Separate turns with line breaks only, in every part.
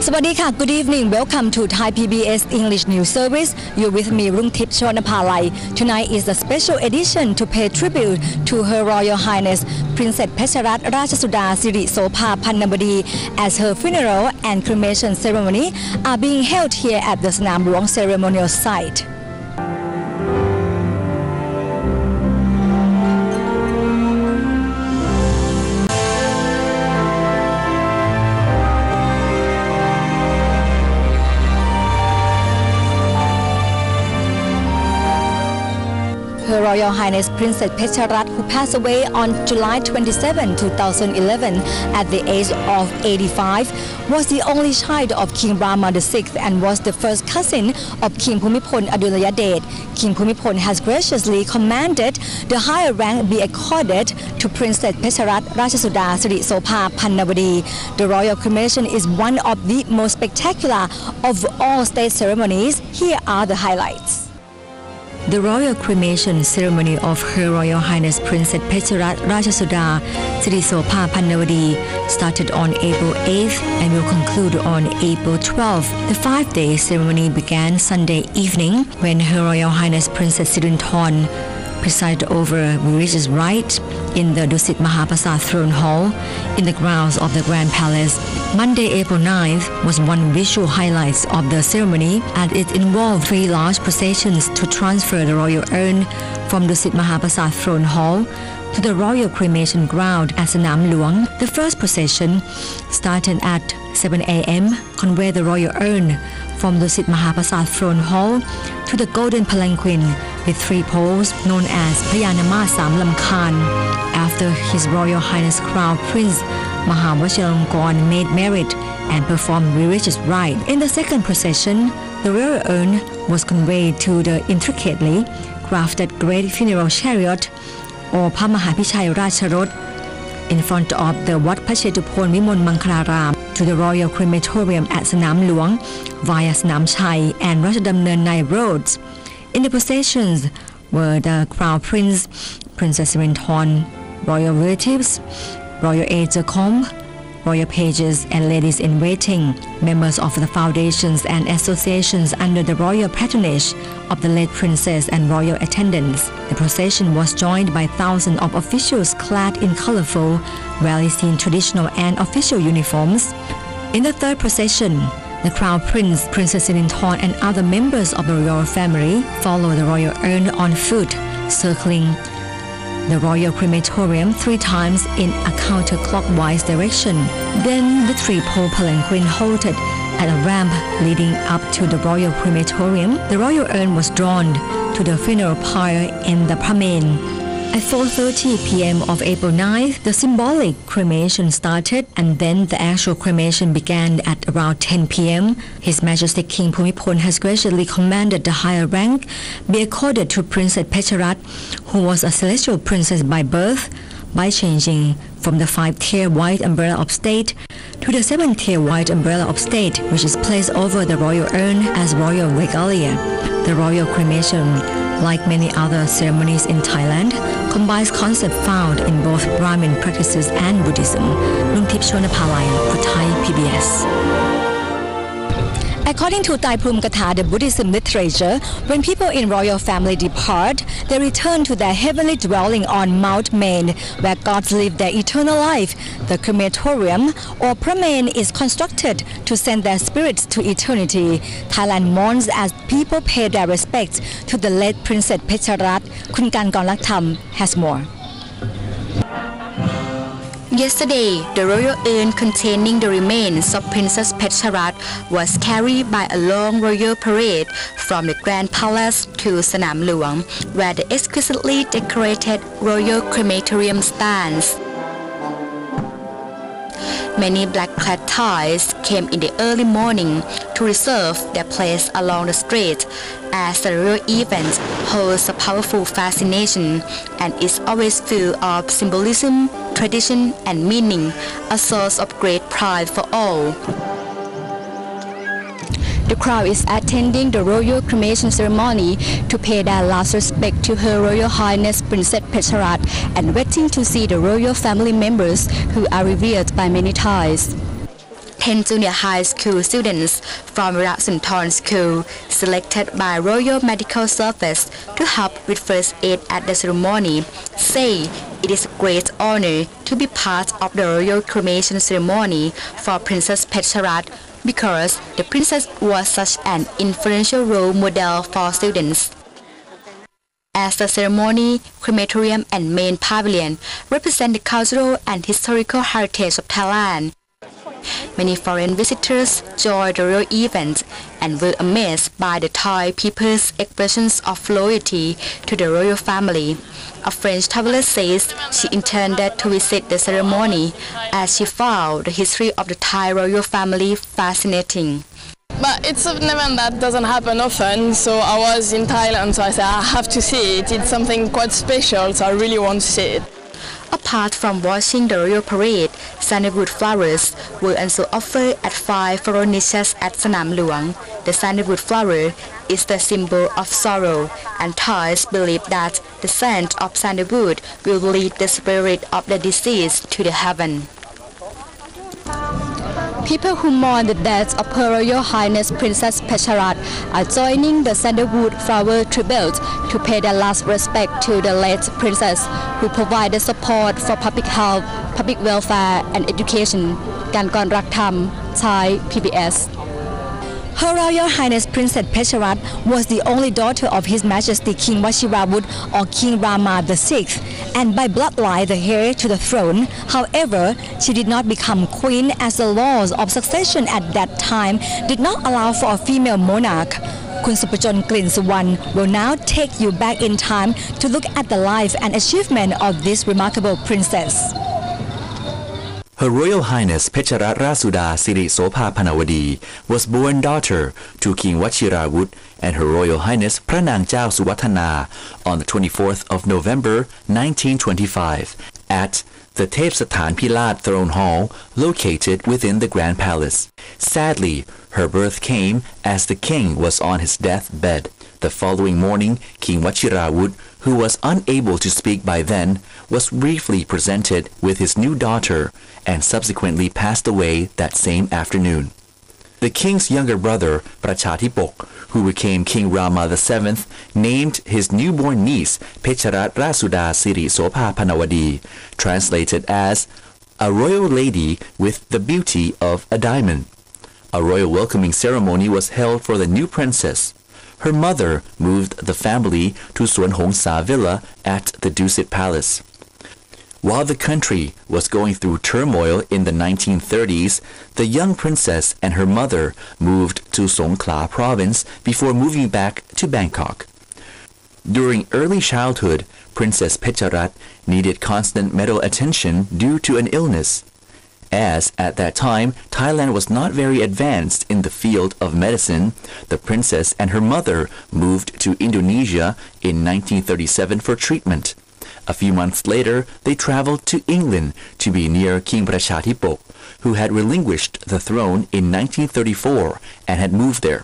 Sawadika, good evening. Welcome to ThaiPBS English News Service. You're with me, Rungtip Chonapalai. Tonight is a special edition to pay tribute to Her Royal Highness Princess Pecharat Rajasuda Siri Sopa Pannabadi, as her funeral and cremation ceremony are being held here at the Sanam Luang ceremonial site. Her Royal Highness Princess Pecharat, who passed away on July 27, 2011 at the age of 85, was the only child of King Rama VI and was the first cousin of King Bhumibol Adulyadej. King Bhumibol has graciously commanded the higher rank be accorded to Princess Pecharat Rajasuda Siri Sopa Pannabadi. The royal cremation is one of the most spectacular of all state ceremonies. Here are the highlights. The royal cremation ceremony of Her Royal Highness Princess Pecharat Rajasuda Siri Sopa Pannabadi started on April 8th and will conclude on April 12th. The 5-day ceremony began Sunday evening when Her Royal Highness Princess Sirinthorn presided over religious rite in the Dusit Mahaprasad Throne Hall in the grounds of the Grand Palace. Monday, April 9th was one visual highlight of the ceremony, and it involved 3 large processions to transfer the royal urn from Dusit Mahaprasad Throne Hall to the royal cremation ground at Sanam Luang. The first procession started at 7 a.m. conveyed the royal urn from Dusit Mahaprasad Throne Hall to the golden palanquin with 3 poles known as Payanama Sam Lamkhan. After His Royal Highness Crown Prince Mahavajiralongkorn made merit and performed religious rite. In the second procession, the royal urn was conveyed to the intricately crafted great funeral chariot or Pamahapichai Racharot in front of the Wat Pachetupon Vimol Mangkalaram to the royal crematorium at Sanam Luang via Sanam Chai and Rajadamnern Nai roads. In the processions were the Crown Prince, Princess Sirinthorn, royal relatives, royal aides-de-camp, royal pages and ladies-in-waiting, members of the foundations and associations under the royal patronage of the late princess and royal attendants. The procession was joined by thousands of officials clad in colorful, rarely seen traditional and official uniforms. In the third procession, the Crown Prince, Princess Sirinthorn and other members of the royal family followed the royal urn on foot, circling the royal crematorium 3 times in a counterclockwise direction. Then the 3-pole palanquin halted at a ramp leading up to the royal crematorium. The royal urn was drawn to the funeral pyre in the Pramen. At 4:30 p.m. of April 9th, the symbolic cremation started, and then the actual cremation began at around 10 p.m. His Majesty King Bhumibol has graciously commanded the higher rank be accorded to Princess Pecharat, who was a celestial princess by birth, by changing from the 5-tier white umbrella of state to the 7-tier white umbrella of state, which is placed over the royal urn as royal regalia. The royal cremation, like many other ceremonies in Thailand, combines concepts found in both Brahmin practices and Buddhism. Rungtip Chonapalai for Thai PBS. According to Thai Prumkatha, the Buddhism literature, when people in royal family depart, they return to their heavenly dwelling on Mount Main, where gods live their eternal life. The crematorium or Pramen is constructed to send their spirits to eternity. Thailand mourns as people pay their respects to the late Princess Pecharat. Kun Kankornlaktham has more.
Yesterday, the royal urn containing the remains of Princess Pecharat was carried by a long royal parade from the Grand Palace to Sanam Luang, where the exquisitely decorated royal crematorium stands. Many black-clad Thais came in the early morning to reserve their place along the street, as the royal event holds a powerful fascination and is always full of symbolism, tradition and meaning, a source of great pride for all. The crowd is attending the royal cremation ceremony to pay their last respect to Her Royal Highness Princess Pecharat and waiting to see the royal family members who are revered by many Thais. 10 junior high school students from Rasunthorn School selected by Royal Medical Service to help with first aid at the ceremony say it is a great honor to be part of the royal cremation ceremony for Princess Pecharat because the princess was such an influential role model for students. As the ceremony, crematorium and main pavilion represent the cultural and historical heritage of Thailand. Many foreign visitors joined the royal event and were amazed by the Thai people's expressions of loyalty to the royal family. A French traveler says she intended to visit the ceremony as she found the history of the Thai royal family fascinating.
But it's an event that doesn't happen often, so I was in Thailand, so I said I have to see it. It's something quite special, so I really want to see it.
Apart from watching the royal parade, sandalwood flowers were also offered at 5 floral niches at Sanam Luang. The sandalwood flower is the symbol of sorrow, and Thais believe that the scent of sandalwood will lead the spirit of the deceased to the heaven.
People who mourn the death of Her Royal Highness Princess Pecharat are joining the sandalwood flower tribute to pay their last respect to the late princess, who provided support for public health, public welfare and education. Kankorn Raktham, Thai PBS. Her Royal Highness Princess Pecharat was the only daughter of His Majesty King Washirawut or King Rama VI, and by bloodline the heir to the throne. However, she did not become queen as the laws of succession at that time did not allow for a female monarch. Kun Supachon Klin Suwan will now take you back in time to look at the life and achievement of this remarkable princess.
Her Royal Highness Pecharat Rasuda Siri Sopha Panawadi was born daughter to King Wachirawut and Her Royal Highness Pranang Chao Suwathana on the 24th of November 1925 at the Thepsathan Pilat Throne Hall located within the Grand Palace. Sadly, her birth came as the king was on his deathbed. The following morning, King Wachirawut, who was unable to speak by then, was briefly presented with his new daughter and subsequently passed away that same afternoon. The king's younger brother, Prachatipok, who became King Rama VII, named his newborn niece Pecharat Rasuda Siri Sopha Panawadi, translated as a royal lady with the beauty of a diamond. A royal welcoming ceremony was held for the new princess. Her mother moved the family to Suan Hong Sa Villa at the Dusit Palace. While the country was going through turmoil in the 1930s, the young princess and her mother moved to Songkhla province before moving back to Bangkok. During early childhood, Princess Pecharat needed constant medical attention due to an illness. As at that time, Thailand was not very advanced in the field of medicine, the princess and her mother moved to Indonesia in 1937 for treatment. A few months later, they traveled to England to be near King Prachatipok, who had relinquished the throne in 1934 and had moved there.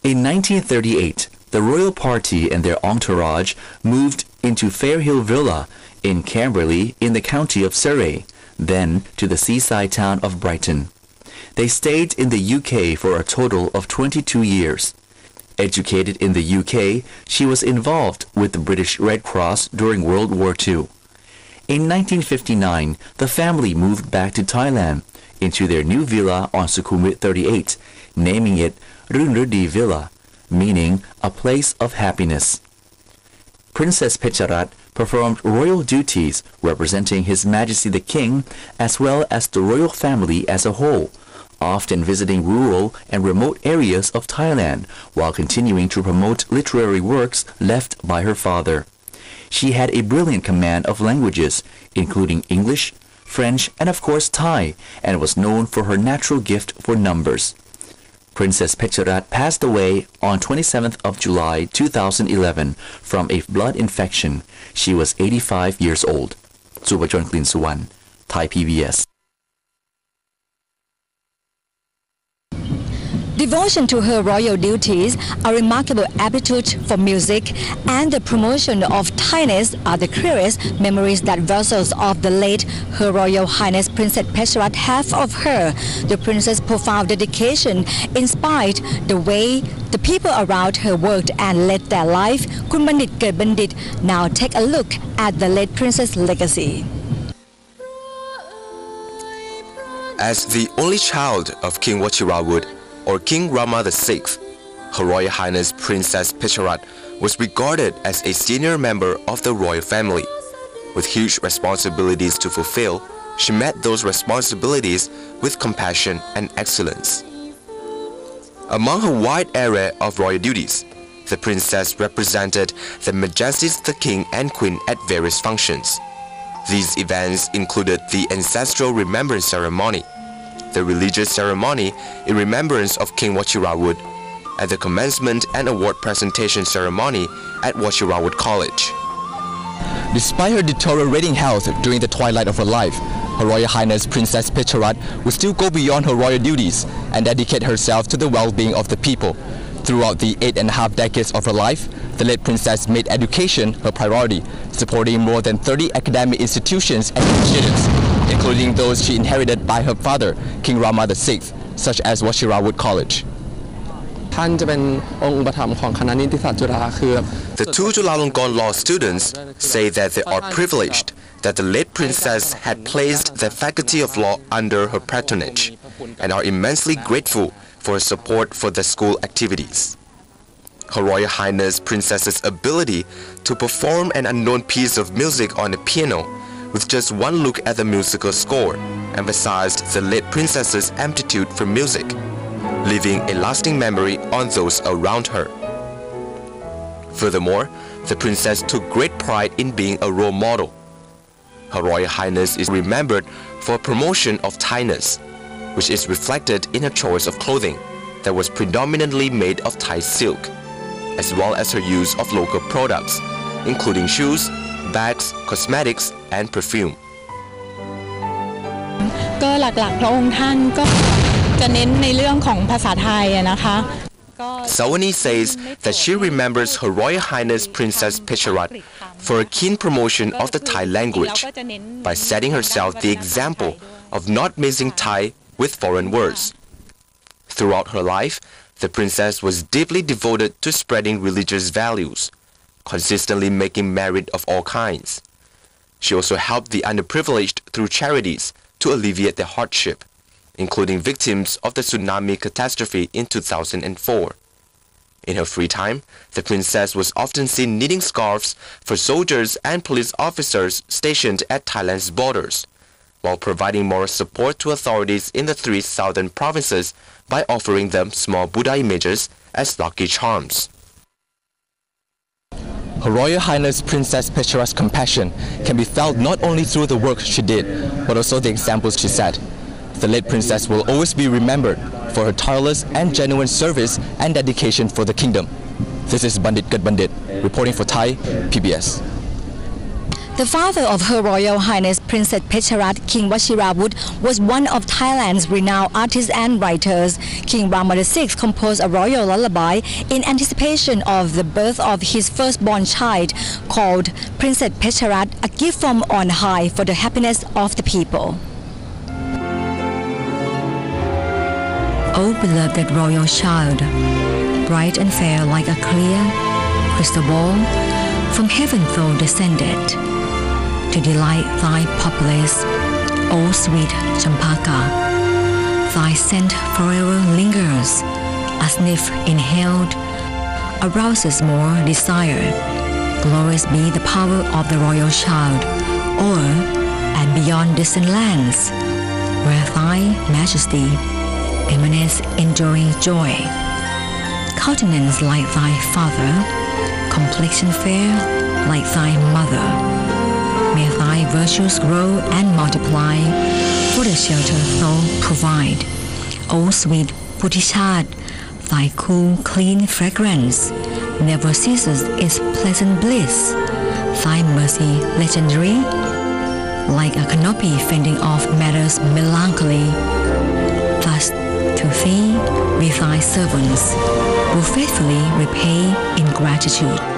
In 1938, the royal party and their entourage moved into Fairhill Villa in Camberley in the county of Surrey, then to the seaside town of Brighton. They stayed in the UK for a total of 22 years. Educated in the UK, she was involved with the British Red Cross during World War II. In 1959, the family moved back to Thailand into their new villa on Sukhumvit 38, naming it Runrudi Villa, meaning a place of happiness. Princess Pecharat performed royal duties representing His Majesty the King as well as the royal family as a whole, often visiting rural and remote areas of Thailand while continuing to promote literary works left by her father. She had a brilliant command of languages, including English, French, and of course Thai, and was known for her natural gift for numbers. Princess Pecharat passed away on 27th of July 2011 from a blood infection. She was 85 years old. Supachon Klin Suwan, Thai PBS.
Devotion to her royal duties, a remarkable aptitude for music, and the promotion of Thainess are the clearest memories that vassals of the late Her Royal Highness Princess Pecharat have of her. The princess' profound dedication inspired the way the people around her worked and led their life. Kun Bandit Ket Bandit now take a look at the late princess' legacy.
As the only child of King Wachirawut or King Rama VI, Her Royal Highness Princess Pecharat was regarded as a senior member of the royal family. With huge responsibilities to fulfill, she met those responsibilities with compassion and excellence. Among her wide array of royal duties, the princess represented the majesties of the king and queen at various functions. These events included the ancestral remembrance ceremony, the religious ceremony in remembrance of King Wachirawut, and the commencement and award presentation ceremony at Wachirawut College.
Despite her deteriorating health during the twilight of her life, Her Royal Highness Princess Pecharat would still go beyond her royal duties and dedicate herself to the well-being of the people. Throughout the 8.5 decades of her life, the late princess made education her priority, supporting more than 30 academic institutions and initiatives, including those she inherited by her father, King Rama VI, such as Wachirawut College.
The two Chulalongkorn law students say that they are privileged that the late princess had placed the faculty of law under her patronage and are immensely grateful for her support for the school activities. Her Royal Highness Princess's ability to perform an unknown piece of music on the piano with just one look at the musical score emphasized the late princess's aptitude for music, leaving a lasting memory on those around her. Furthermore, the princess took great pride in being a role model. Her Royal Highness is remembered for promotion of Thainess, which is reflected in her choice of clothing that was predominantly made of Thai silk, as well as her use of local products, including shoes, bags, cosmetics, and perfume. Sawani says that she remembers Her Royal Highness Princess Pecharat for a keen promotion of the Thai language by setting herself the example of not mixing Thai with foreign words. Throughout her life, the princess was deeply devoted to spreading religious values, consistently making merit of all kinds. She also helped the underprivileged through charities to alleviate their hardship, including victims of the tsunami catastrophe in 2004. In her free time, the princess was often seen knitting scarves for soldiers and police officers stationed at Thailand's borders, while providing moral support to authorities in the 3 southern provinces by offering them small Buddha images as lucky charms.
Her Royal Highness Princess Pecharat's compassion can be felt not only through the work she did, but also the examples she set. The late princess will always be remembered for her tireless and genuine service and dedication for the kingdom. This is Bandit Ket Bandit, reporting for Thai PBS.
The father of Her Royal Highness Princess Pecharat, King Wachirawut, was one of Thailand's renowned artists and writers. King Rama VI composed a royal lullaby in anticipation of the birth of his firstborn child, called Princess Pecharat, a gift from on high for the happiness of the people. O beloved royal child, bright and fair like a clear crystal ball, from heaven thou descended, to delight thy populace, O sweet Champaka. Thy scent forever lingers, a sniff inhaled arouses more desire. Glorious be the power of the royal child, o'er and beyond distant lands, where thy majesty emanates enduring joy. Countenance like thy father, complexion fair like thy mother. May thy virtues grow and multiply, for the shelter thou provide. O sweet Putichat, thy cool, clean fragrance never ceases its pleasant bliss. Thy mercy legendary, like a canopy fending off matters melancholy. Thus to thee with thy servants, will faithfully repay in gratitude.